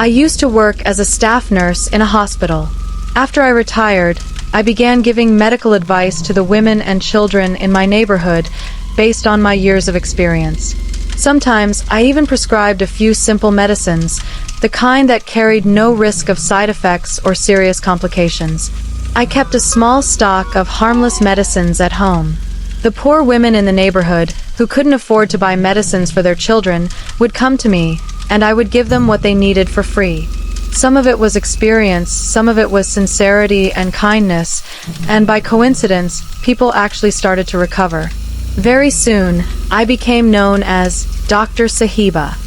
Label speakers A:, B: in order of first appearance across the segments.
A: I used to work as a staff nurse in a hospital. After I retired, I began giving medical advice to the women and children in my neighborhood based on my years of experience. Sometimes I even prescribed a few simple medicines, the kind that carried no risk of side effects or serious complications. I kept a small stock of harmless medicines at home. The poor women in the neighborhood, who couldn't afford to buy medicines for their children, would come to me, and I would give them what they needed for free. Some of it was experience, some of it was sincerity and kindness, and by coincidence, people actually started to recover. Very soon, I became known as Dr. Sahiba.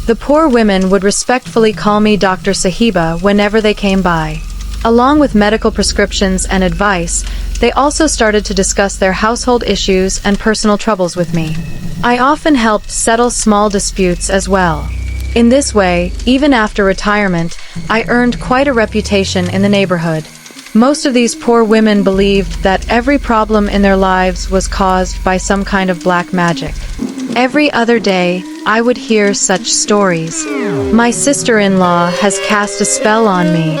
A: The poor women would respectfully call me Dr. Sahiba whenever they came by. Along with medical prescriptions and advice, they also started to discuss their household issues and personal troubles with me. I often helped settle small disputes as well. In this way, even after retirement, I earned quite a reputation in the neighborhood. Most of these poor women believed that every problem in their lives was caused by some kind of black magic. Every other day, I would hear such stories. My sister-in-law has cast a spell on me.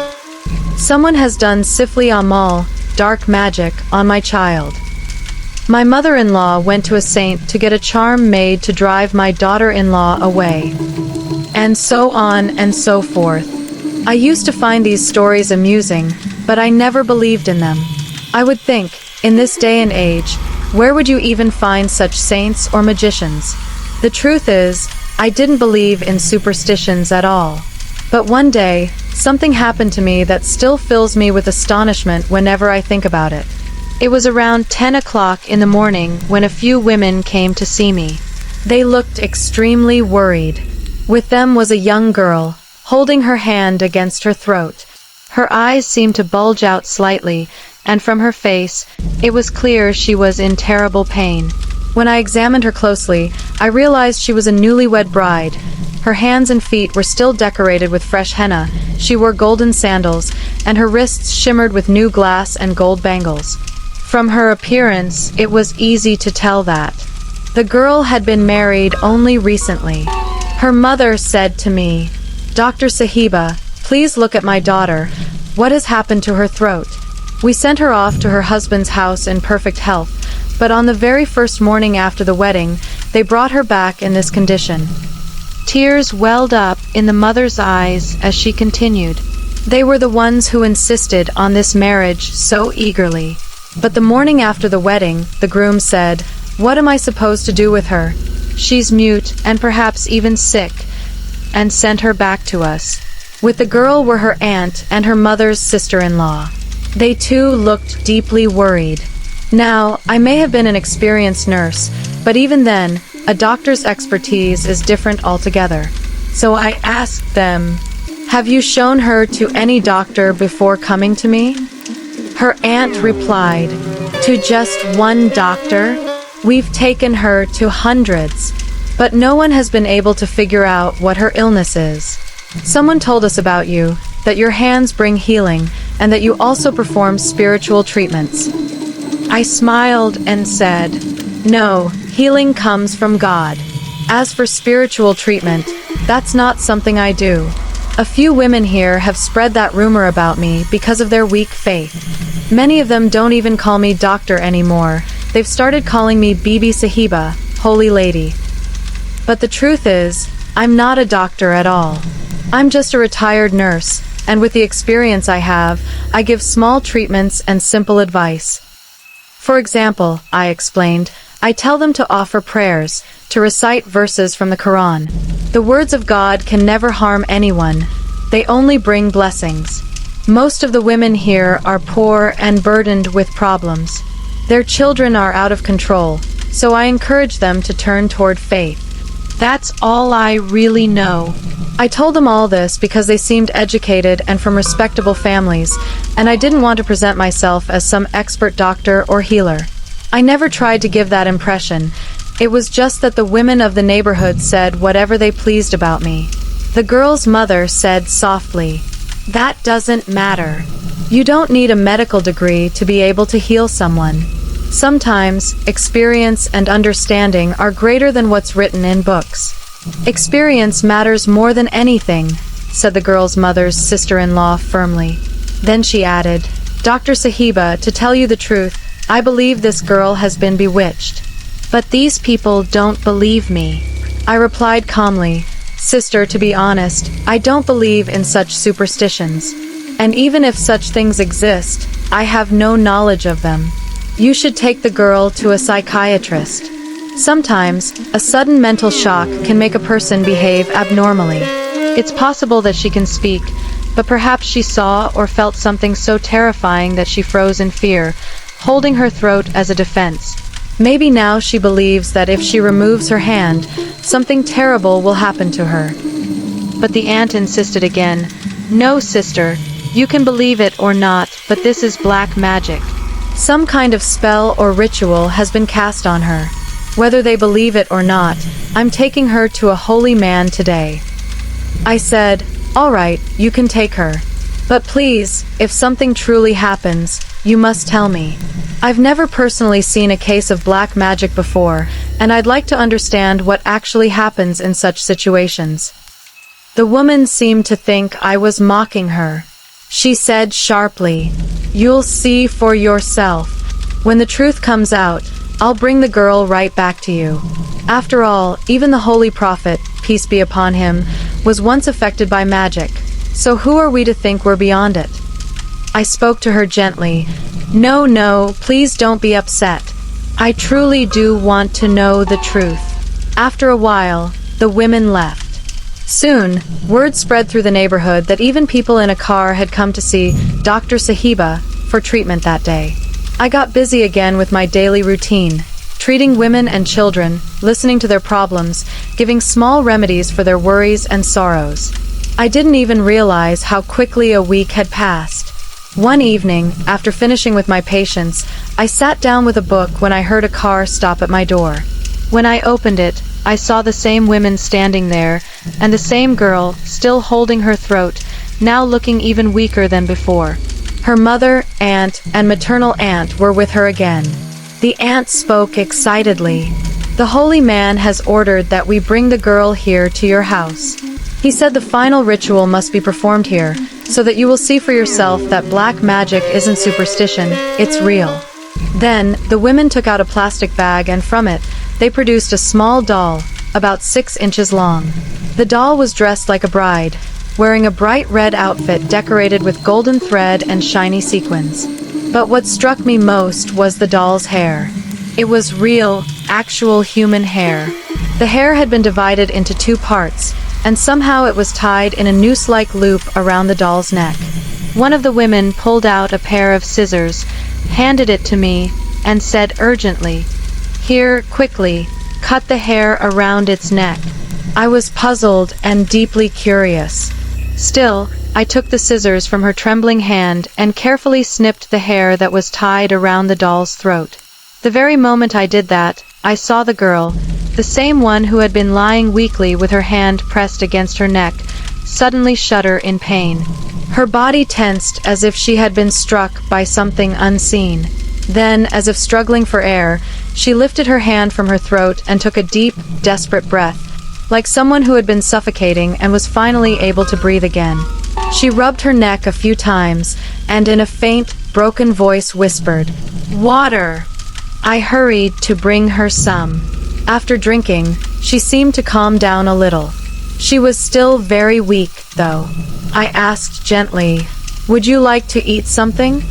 A: Someone has done Sifli Amal, dark magic, on my child. My mother-in-law went to a saint to get a charm made to drive my daughter-in-law away. And so on and so forth. I used to find these stories amusing, but I never believed in them. I would think, in this day and age, where would you even find such saints or magicians? The truth is, I didn't believe in superstitions at all. But one day, something happened to me that still fills me with astonishment whenever I think about it. It was around 10 o'clock in the morning when a few women came to see me. They looked extremely worried. With them was a young girl, holding her hand against her throat. Her eyes seemed to bulge out slightly, and from her face, it was clear she was in terrible pain. When I examined her closely, I realized she was a newlywed bride. Her hands and feet were still decorated with fresh henna. She wore golden sandals, and her wrists shimmered with new glass and gold bangles. From her appearance, it was easy to tell that the girl had been married only recently. Her mother said to me, "Dr. Sahiba, please look at my daughter. What has happened to her throat?" We sent her off to her husband's house in perfect health, but on the very first morning after the wedding, they brought her back in this condition. Tears welled up in the mother's eyes as she continued. They were the ones who insisted on this marriage so eagerly. But the morning after the wedding, the groom said, "What am I supposed to do with her? She's mute and perhaps even sick," and sent her back to us. With the girl were her aunt and her mother's sister-in-law. They too looked deeply worried. Now, I may have been an experienced nurse, but even then, a doctor's expertise is different altogether. So I asked them, "Have you shown her to any doctor before coming to me?" Her aunt replied, "To just one doctor? We've taken her to hundreds, but no one has been able to figure out what her illness is. Someone told us about you, that your hands bring healing, and that you also perform spiritual treatments." I smiled and said, "No, healing comes from God. As for spiritual treatment, that's not something I do. A few women here have spread that rumor about me because of their weak faith. Many of them don't even call me doctor anymore. They've started calling me Bibi Sahiba, Holy Lady. But the truth is, I'm not a doctor at all. I'm just a retired nurse, and with the experience I have, I give small treatments and simple advice. For example, I explained, I tell them to offer prayers, to recite verses from the Quran. The words of God can never harm anyone. They only bring blessings. Most of the women here are poor and burdened with problems. Their children are out of control, so I encourage them to turn toward faith. That's all I really know." I told them all this because they seemed educated and from respectable families, and I didn't want to present myself as some expert doctor or healer. I never tried to give that impression. It was just that the women of the neighborhood said whatever they pleased about me. The girl's mother said softly, "That doesn't matter. You don't need a medical degree to be able to heal someone. Sometimes, experience and understanding are greater than what's written in books. Experience matters more than anything. said the girl's mother's sister-in-law firmly. Then she added, "Dr. Sahiba, to tell you the truth, I believe this girl has been bewitched. But these people don't believe me." I replied calmly, "Sister, to be honest, I don't believe in such superstitions. And even if such things exist, I have no knowledge of them. You should take the girl to a psychiatrist. Sometimes, a sudden mental shock can make a person behave abnormally. It's possible that she can speak, but perhaps she saw or felt something so terrifying that she froze in fear, holding her throat as a defense. Maybe now she believes that if she removes her hand, something terrible will happen to her." But the aunt insisted again, "No, sister, you can believe it or not, but this is black magic. Some kind of spell or ritual has been cast on her. Whether they believe it or not, I'm taking her to a holy man today." I said, "All right, you can take her. But please, if something truly happens, you must tell me. I've never personally seen a case of black magic before, and I'd like to understand what actually happens in such situations." The woman seemed to think I was mocking her. She said sharply, "You'll see for yourself. When the truth comes out, I'll bring the girl right back to you. After all, even the Holy Prophet, peace be upon him, was once affected by magic. So who are we to think we're beyond it?" I spoke to her gently. No, please don't be upset. I truly do want to know the truth." After a while, the women left. Soon, word spread through the neighborhood that even people in a car had come to see Dr. Sahiba for treatment that day. I got busy again with my daily routine, treating women and children, listening to their problems, giving small remedies for their worries and sorrows. I didn't even realize how quickly a week had passed. One evening, after finishing with my patients, I sat down with a book when I heard a car stop at my door. When I opened it, I saw the same women standing there, and the same girl, still holding her throat, now looking even weaker than before. Her mother, aunt, and maternal aunt were with her again. The aunt spoke excitedly. "The holy man has ordered that we bring the girl here to your house. He said the final ritual must be performed here, so that you will see for yourself that black magic isn't superstition, it's real." Then, the women took out a plastic bag and from it, they produced a small doll, about 6 inches long. The doll was dressed like a bride, wearing a bright red outfit decorated with golden thread and shiny sequins. But what struck me most was the doll's hair. It was real, actual human hair. The hair had been divided into 2 parts, and somehow it was tied in a noose-like loop around the doll's neck. One of the women pulled out a pair of scissors, handed it to me, and said urgently, "Here, quickly, cut the hair around its neck." I was puzzled and deeply curious. Still, I took the scissors from her trembling hand and carefully snipped the hair that was tied around the doll's throat. The very moment I did that, I saw the girl, the same one who had been lying weakly with her hand pressed against her neck, suddenly shudder in pain. Her body tensed as if she had been struck by something unseen. Then, as if struggling for air, she lifted her hand from her throat and took a deep, desperate breath, like someone who had been suffocating and was finally able to breathe again. She rubbed her neck a few times, and in a faint, broken voice whispered, "Water!" I hurried to bring her some. After drinking, she seemed to calm down a little. She was still very weak, though. I asked gently, "Would you like to eat something?"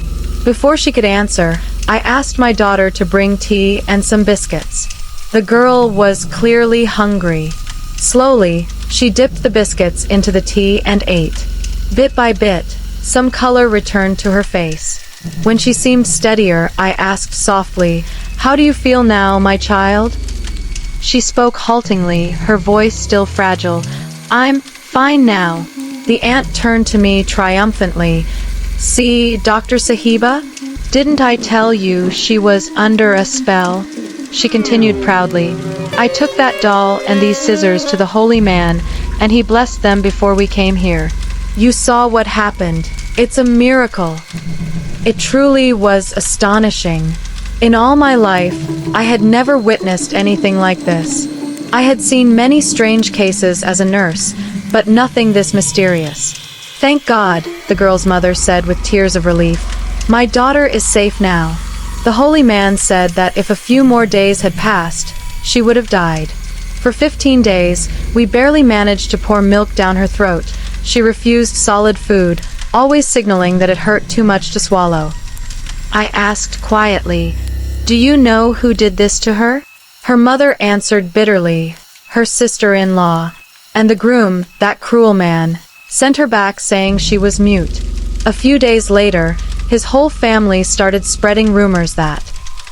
A: Before she could answer, I asked my daughter to bring tea and some biscuits. The girl was clearly hungry. Slowly, she dipped the biscuits into the tea and ate. Bit by bit, some color returned to her face. When she seemed steadier, I asked softly, "How do you feel now, my child?" She spoke haltingly, her voice still fragile. "I'm fine now." The aunt turned to me triumphantly. "See, Dr. Sahiba? Didn't I tell you she was under a spell?" She continued proudly. "I took that doll and these scissors to the holy man, and he blessed them before we came here. You saw what happened. It's a miracle." It truly was astonishing. In all my life, I had never witnessed anything like this. I had seen many strange cases as a nurse, but nothing this mysterious. "Thank God," the girl's mother said with tears of relief. "My daughter is safe now." The holy man said that if a few more days had passed, she would have died. For 15 days, we barely managed to pour milk down her throat. She refused solid food, always signaling that it hurt too much to swallow. I asked quietly, "Do you know who did this to her?" Her mother answered bitterly, "Her sister-in-law." And the groom, that cruel man, sent her back saying she was mute. A few days later, his whole family started spreading rumors that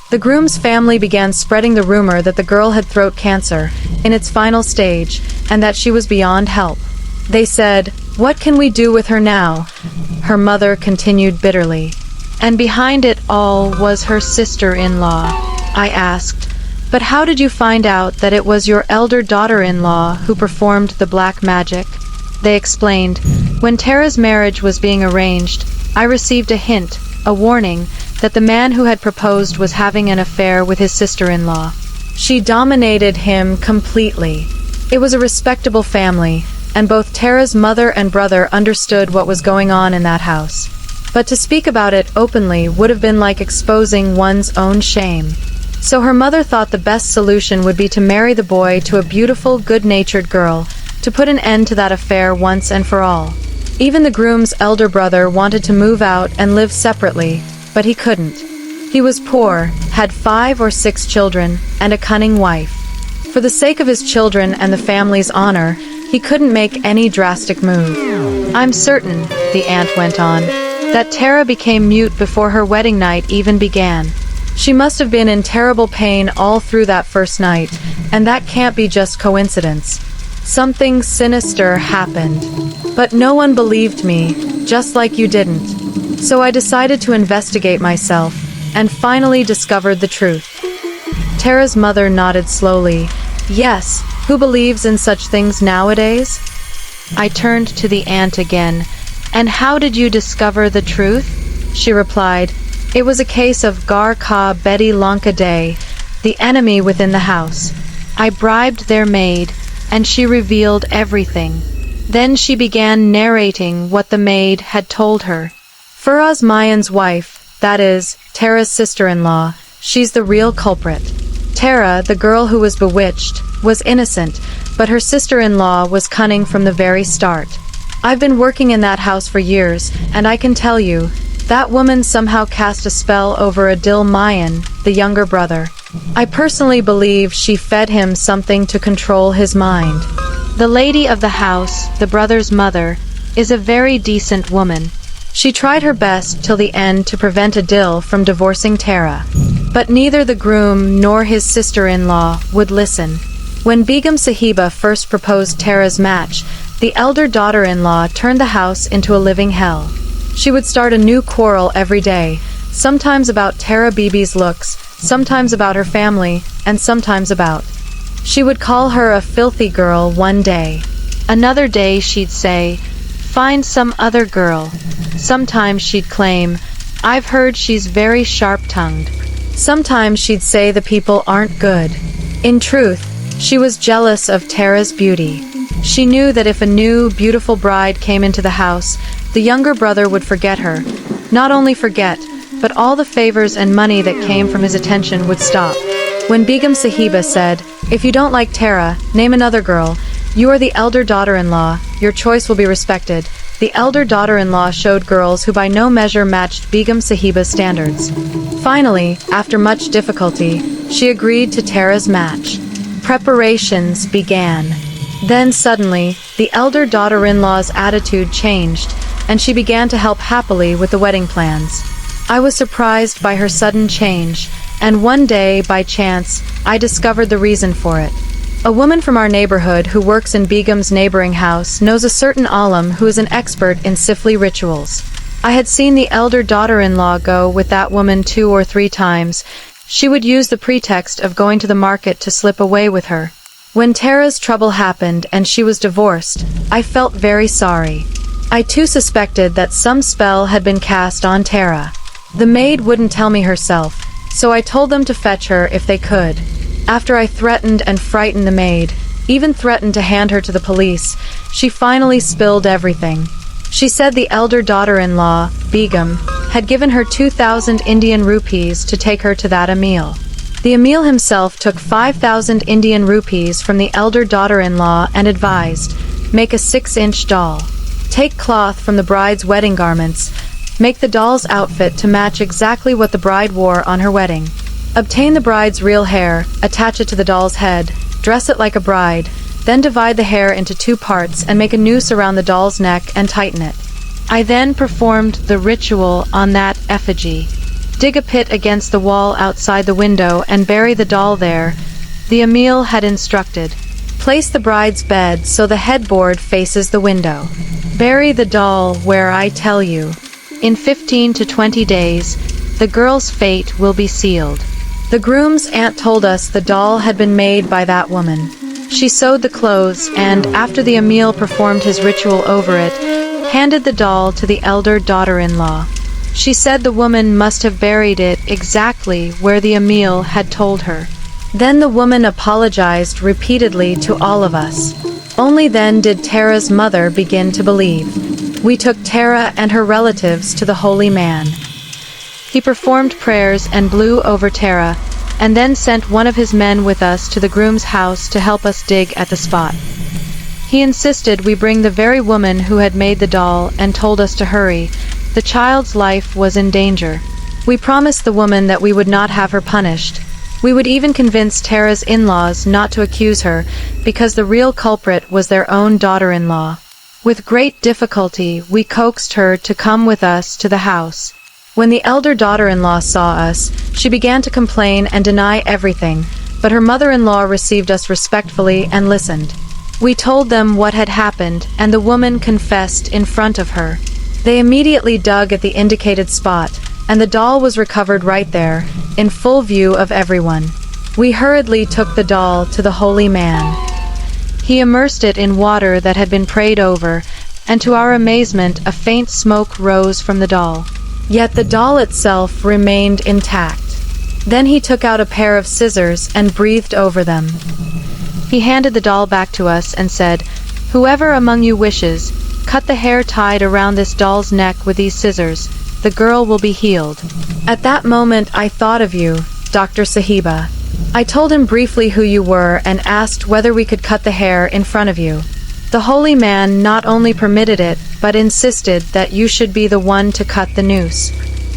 A: the groom's family began spreading the rumor that the girl had throat cancer, in its final stage, and that she was beyond help. They said, "What can we do with her now?" Her mother continued bitterly. "And behind it all was her sister-in-law." I asked, "But how did you find out that it was your elder daughter-in-law who performed the black magic?" They explained, "When Tara's marriage was being arranged, I received a hint, a warning, that the man who had proposed was having an affair with his sister-in-law. She dominated him completely. It was a respectable family, and both Tara's mother and brother understood what was going on in that house. But to speak about it openly would have been like exposing one's own shame. So her mother thought the best solution would be to marry the boy to a beautiful, good-natured girl, to put an end to that affair once and for all. Even the groom's elder brother wanted to move out and live separately, but he couldn't. He was poor, had 5 or 6 children, and a cunning wife. For the sake of his children and the family's honor, he couldn't make any drastic move. "I'm certain," the aunt went on, "that Tara became mute before her wedding night even began. She must have been in terrible pain all through that first night, and that can't be just coincidence. Something sinister happened. But no one believed me, just like you didn't. So I decided to investigate myself, and finally discovered the truth." Tara's mother nodded slowly. "Yes, who believes in such things nowadays?" I turned to the aunt again. "And how did you discover the truth?" She replied, "It was a case of Gar Ka Betty Lanka Day, the enemy within the house. I bribed their maid, and she revealed everything. Then she began narrating what the maid had told her. Faraz Mayan's wife, that is, Tara's sister-in-law, she's the real culprit. Tara, the girl who was bewitched, was innocent, but her sister-in-law was cunning from the very start. I've been working in that house for years, and I can tell you, that woman somehow cast a spell over Adil Mayan, the younger brother. I personally believe she fed him something to control his mind. The lady of the house, the brother's mother, is a very decent woman. She tried her best till the end to prevent Adil from divorcing Tara. But neither the groom nor his sister-in-law would listen. When Begum Sahiba first proposed Tara's match, the elder daughter-in-law turned the house into a living hell. She would start a new quarrel every day, sometimes about Tara Bibi's looks, sometimes about her family, and sometimes about. She would call her a filthy girl one day. Another day she'd say, "Find some other girl." Sometimes she'd claim, "I've heard she's very sharp-tongued." Sometimes she'd say the people aren't good. In truth, she was jealous of Tara's beauty. She knew that if a new, beautiful bride came into the house, the younger brother would forget her. Not only forget, but all the favors and money that came from his attention would stop. When Begum Sahiba said, "If you don't like Tara, name another girl. You are the elder daughter-in-law, your choice will be respected," the elder daughter-in-law showed girls who by no measure matched Begum Sahiba's standards. Finally, after much difficulty, she agreed to Tara's match. Preparations began. Then suddenly, the elder daughter-in-law's attitude changed, and she began to help happily with the wedding plans. I was surprised by her sudden change, and one day, by chance, I discovered the reason for it. A woman from our neighborhood who works in Begum's neighboring house knows a certain alim who is an expert in Sifli rituals. I had seen the elder daughter-in-law go with that woman 2 or 3 times. She would use the pretext of going to the market to slip away with her. When Tara's trouble happened and she was divorced, I felt very sorry. I too suspected that some spell had been cast on Tara. The maid wouldn't tell me herself, so I told them to fetch her if they could. After I threatened and frightened the maid, even threatened to hand her to the police. She finally spilled everything. She said the elder daughter-in-law, Begum, had given her 2,000 Indian rupees to take her to that Emil. The Emil himself took 5,000 Indian rupees from the elder daughter-in-law and advised, make a 6-inch doll. Take cloth from the bride's wedding garments. Make the doll's outfit to match exactly what the bride wore on her wedding. Obtain the bride's real hair, attach it to the doll's head, dress it like a bride, then divide the hair into 2 parts and make a noose around the doll's neck and tighten it. I then performed the ritual on that effigy. Dig a pit against the wall outside the window and bury the doll there. The Emil had instructed. Place the bride's bed so the headboard faces the window. Bury the doll where I tell you. In 15 to 20 days, the girl's fate will be sealed. The groom's aunt told us the doll had been made by that woman. She sewed the clothes and, after the Emil performed his ritual over it, handed the doll to the elder daughter-in-law. She said the woman must have buried it exactly where the Emil had told her. Then the woman apologized repeatedly to all of us. Only then did Tara's mother begin to believe. We took Tara and her relatives to the holy man. He performed prayers and blew over Tara, and then sent one of his men with us to the groom's house to help us dig at the spot. He insisted we bring the very woman who had made the doll and told us to hurry. The child's life was in danger. We promised the woman that we would not have her punished. We would even convince Tara's in-laws not to accuse her, because the real culprit was their own daughter-in-law. With great difficulty, we coaxed her to come with us to the house. When the elder daughter-in-law saw us, she began to complain and deny everything, but her mother-in-law received us respectfully and listened. We told them what had happened, and the woman confessed in front of her. They immediately dug at the indicated spot, and the doll was recovered right there, in full view of everyone. We hurriedly took the doll to the holy man. He immersed it in water that had been prayed over, and to our amazement a faint smoke rose from the doll. Yet the doll itself remained intact. Then he took out a pair of scissors and breathed over them. He handed the doll back to us and said, "Whoever among you wishes, cut the hair tied around this doll's neck with these scissors. The girl will be healed." At that moment I thought of you, Dr. Sahiba. I told him briefly who you were and asked whether we could cut the hair in front of you. The holy man not only permitted it, but insisted that you should be the one to cut the noose.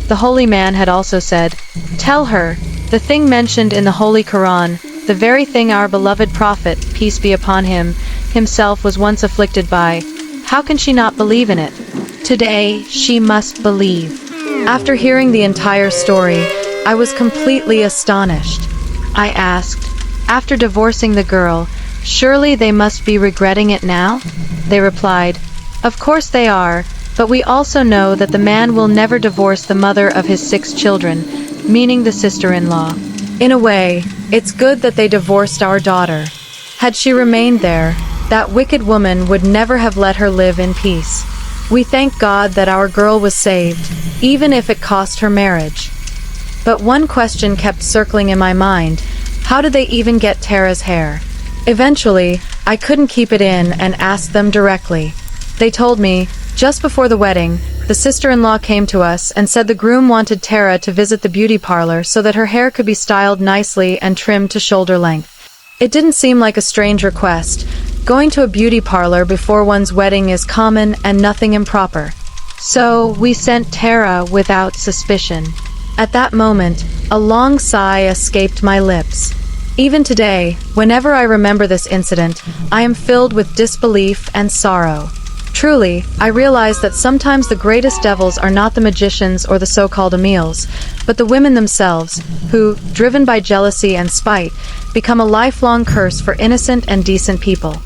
A: The holy man had also said, "Tell her, the thing mentioned in the Holy Quran, the very thing our beloved Prophet, peace be upon him, himself was once afflicted by. How can she not believe in it? Today, she must believe." After hearing the entire story, I was completely astonished. I asked, "After divorcing the girl, surely they must be regretting it now?" They replied, "Of course they are, but we also know that the man will never divorce the mother of his 6 children, meaning the sister-in-law. In a way, it's good that they divorced our daughter. Had she remained there, that wicked woman would never have let her live in peace. We thank God that our girl was saved, even if it cost her marriage." But one question kept circling in my mind: how did they even get Tara's hair? Eventually, I couldn't keep it in and asked them directly. They told me, just before the wedding, the sister-in-law came to us and said the groom wanted Tara to visit the beauty parlor so that her hair could be styled nicely and trimmed to shoulder length. It didn't seem like a strange request. Going to a beauty parlor before one's wedding is common and nothing improper. So, we sent Tara without suspicion. At that moment, a long sigh escaped my lips. Even today, whenever I remember this incident, I am filled with disbelief and sorrow. Truly, I realize that sometimes the greatest devils are not the magicians or the so-called Emils, but the women themselves, who, driven by jealousy and spite, become a lifelong curse for innocent and decent people.